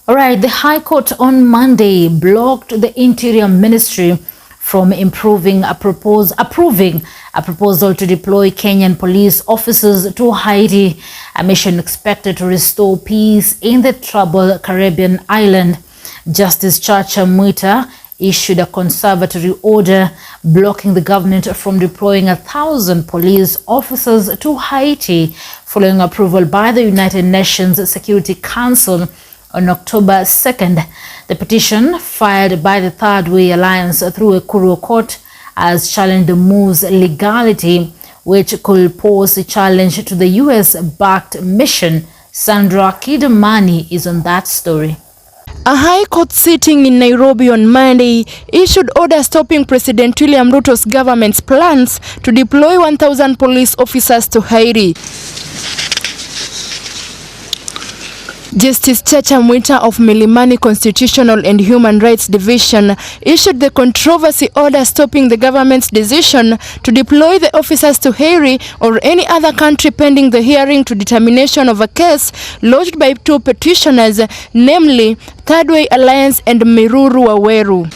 All right, the High Court on Monday blocked the Interior Ministry from approving a proposal to deploy Kenyan police officers to Haiti, a mission expected to restore peace in the troubled Caribbean island. Justice Chacha Mwita issued a conservatory order blocking the government from deploying 1,000 police officers to Haiti following approval by the United Nations Security Council on October 2nd. The petition, filed by the Third Way Alliance through a Kuru court, has challenged the move's legality, which could pose a challenge to the US-backed mission. Sandra Kidamani is on that story. A High Court sitting in Nairobi on Monday issued orders stopping President William Ruto's government's plans to deploy 1,000 police officers to Haiti. Justice Chacha Mwita of Milimani Constitutional and Human Rights Division issued the controversy order stopping the government's decision to deploy the officers to Haiti or any other country pending the hearing to determination of a case lodged by two petitioners, namely Third Way Alliance and Miruru Waweru.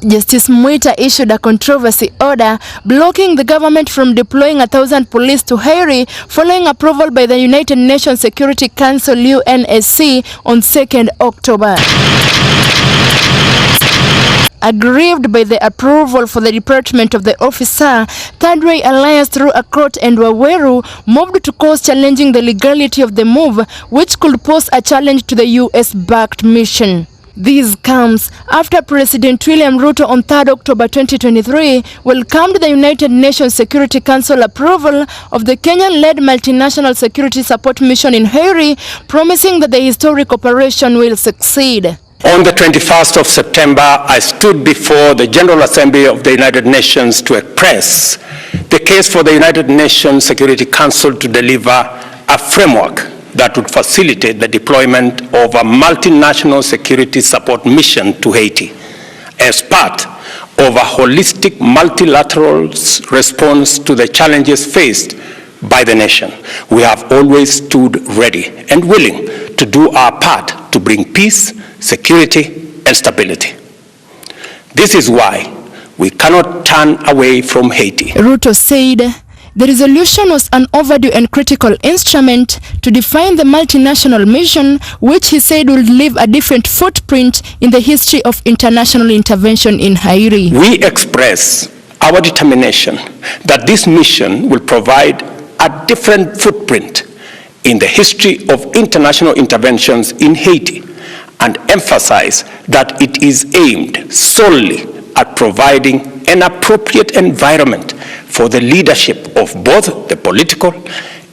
Justice Mwita issued a controversy order blocking the government from deploying 1,000 police to Haiti following approval by the United Nations Security Council UNSC on 2nd October. Aggrieved by the approval for the department of the officer, Third Way Alliance through a court and Waweru moved to court challenging the legality of the move, which could pose a challenge to the US-backed mission. This comes after President William Ruto on 3rd October 2023 welcomed the United Nations Security Council approval of the Kenyan-led multinational security support mission in Haiti, promising that the historic operation will succeed. On the 21st of September, I stood before the General Assembly of the United Nations to express the case for the United Nations Security Council to deliver a framework that would facilitate the deployment of a multinational security support mission to Haiti as part of a holistic multilateral response to the challenges faced by the nation. We have always stood ready and willing to do our part to bring peace, security, and stability. This is why we cannot turn away from Haiti. Ruto said the resolution was an overdue and critical instrument to define the multinational mission, which he said would leave a different footprint in the history of international intervention in Haiti. We express our determination that this mission will provide a different footprint in the history of international interventions in Haiti and emphasize that it is aimed solely at providing an appropriate environment for the leadership of both the political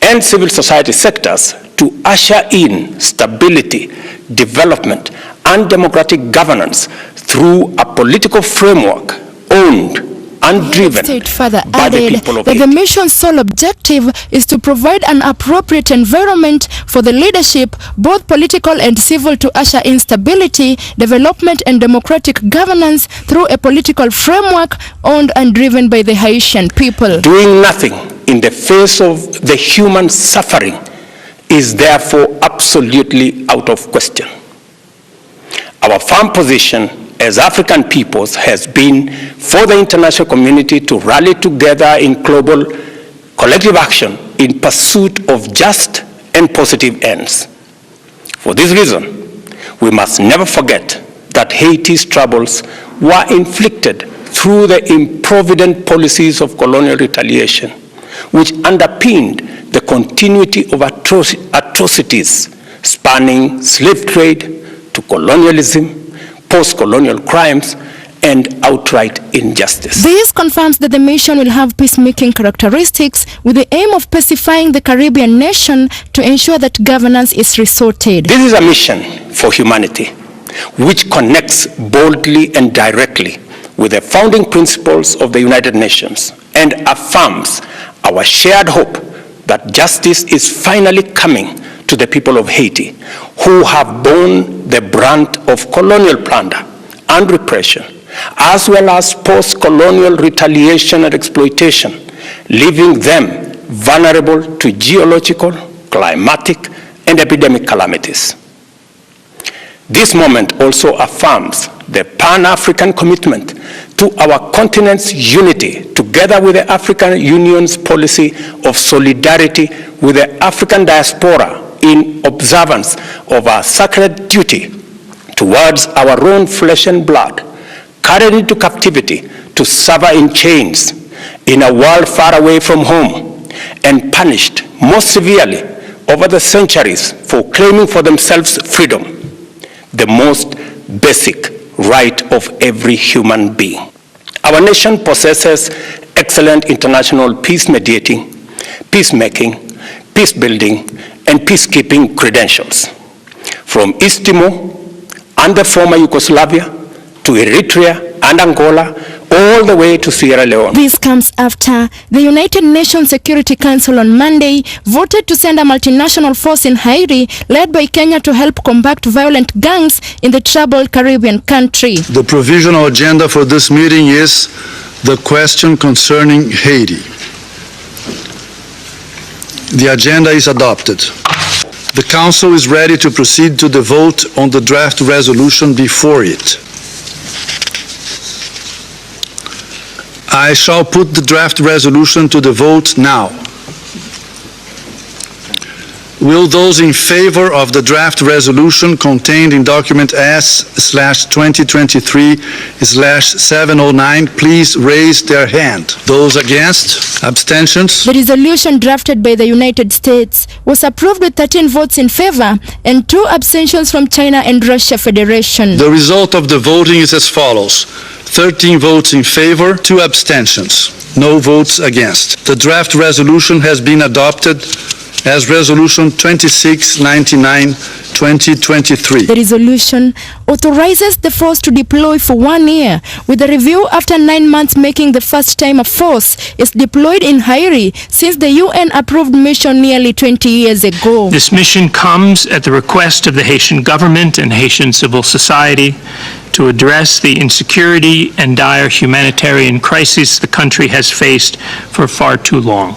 and civil society sectors to usher in stability, development, and democratic governance through a political framework owned and driven by the people of Haiti. The mission's sole objective is to provide an appropriate environment for the leadership, both political and civil, to usher in stability, development, and democratic governance through a political framework owned and driven by the Haitian people. Doing nothing in the face of the human suffering is therefore absolutely out of question. Our firm position as African peoples has been for the international community to rally together in global collective action in pursuit of just and positive ends. For this reason, we must never forget that Haiti's troubles were inflicted through the improvident policies of colonial retaliation, which underpinned the continuity of atrocities spanning slave trade to colonialism, post-colonial crimes, and outright injustice. This confirms that the mission will have peacemaking characteristics with the aim of pacifying the Caribbean nation to ensure that governance is resorted. This is a mission for humanity, which connects boldly and directly with the founding principles of the United Nations and affirms our shared hope that justice is finally coming to the people of Haiti, who have borne the brunt of colonial plunder and repression, as well as post-colonial retaliation and exploitation, leaving them vulnerable to geological, climatic, and epidemic calamities. This moment also affirms the Pan-African commitment to our continent's unity, together with the African Union's policy of solidarity with the African diaspora in observance of our sacred duty towards our own flesh and blood, carried into captivity to suffer in chains in a world far away from home, and punished most severely over the centuries for claiming for themselves freedom, the most basic right of every human being. Our nation possesses excellent international peace mediating, peacemaking, peace building, and peacekeeping credentials. From East Timor and the former Yugoslavia to Eritrea and Angola, all the way to Sierra Leone. This comes after the United Nations Security Council on Monday voted to send a multinational force in Haiti led by Kenya to help combat violent gangs in the troubled Caribbean country. The provisional agenda for this meeting is the question concerning Haiti. The agenda is adopted. The Council is ready to proceed to the vote on the draft resolution before it. I shall put the draft resolution to the vote now. Will those in favor of the draft resolution contained in document S/2023/709 please raise their hand? Those against? Abstentions? The resolution drafted by the United States was approved with 13 votes in favor and 2 abstentions from China and Russia Federation. The result of the voting is as follows: 13 votes in favor, 2 abstentions, no votes against. The draft resolution has been adopted as Resolution 2699/2023. The resolution authorizes the force to deploy for 1 year, with a review after 9 months, making the first time a force is deployed in Haiti since the UN-approved mission nearly 20 years ago. This mission comes at the request of the Haitian government and Haitian civil society to address the insecurity and dire humanitarian crisis the country has faced for far too long.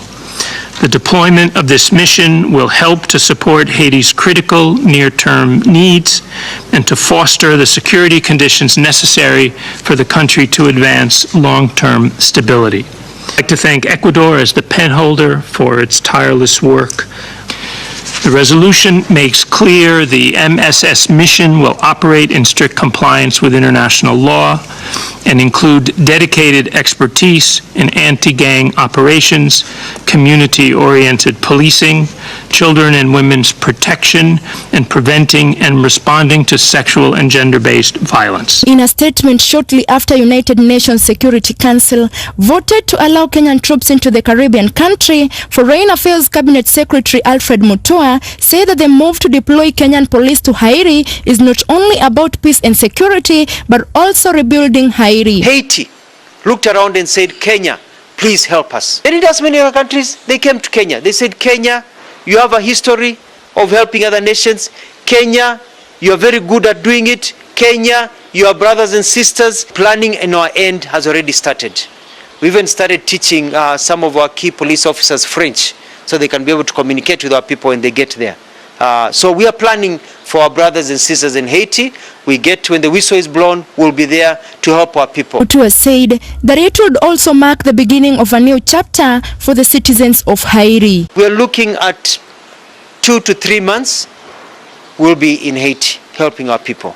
The deployment of this mission will help to support Haiti's critical near-term needs and to foster the security conditions necessary for the country to advance long-term stability. I'd like to thank Ecuador as the penholder for its tireless work. The resolution makes clear the MSS mission will operate in strict compliance with international law and include dedicated expertise in anti-gang operations, community-oriented policing, children and women's protection, and preventing and responding to sexual and gender-based violence. In a statement shortly after United Nations Security Council voted to allow Kenyan troops into the Caribbean country, Foreign Affairs Cabinet Secretary Alfred Mutua said that the move to deploy Kenyan police to Haiti is not only about peace and security, but also rebuilding Haiti. Haiti looked around and said, Kenya, please help us. And it does many other countries. They came to Kenya. They said, Kenya, you have a history of helping other nations. Kenya, you are very good at doing it. Kenya, your brothers and sisters. Planning in our end has already started. We even started teaching some of our key police officers French so they can be able to communicate with our people when they get there. So we are planning for our brothers and sisters in Haiti. We get to, when the whistle is blown, we'll be there to help our people. Mutua said that it would also mark the beginning of a new chapter for the citizens of Haiti. We are looking at 2 to 3 months, we'll be in Haiti helping our people.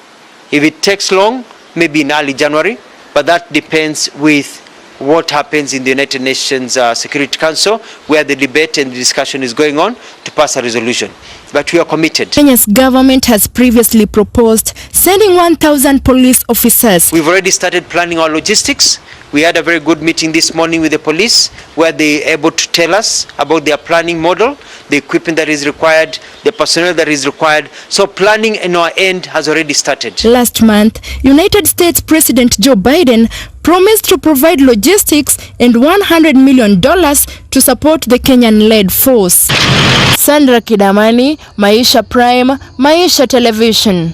If it takes long, maybe in early January, but that depends with what happens in the United Nations Security Council, where the debate and the discussion is going on to pass a resolution. But we are committed. Kenya's government has previously proposed sending 1,000 police officers. We've already started planning our logistics. We had a very good meeting this morning with the police, where they are able to tell us about their planning model, the equipment that is required, the personnel that is required. So planning in our end has already started. Last month, United States President Joe Biden promised to provide logistics and $100 million to support the Kenyan-led force. Sandra Kidamani, Maisha Prime, Maisha Television.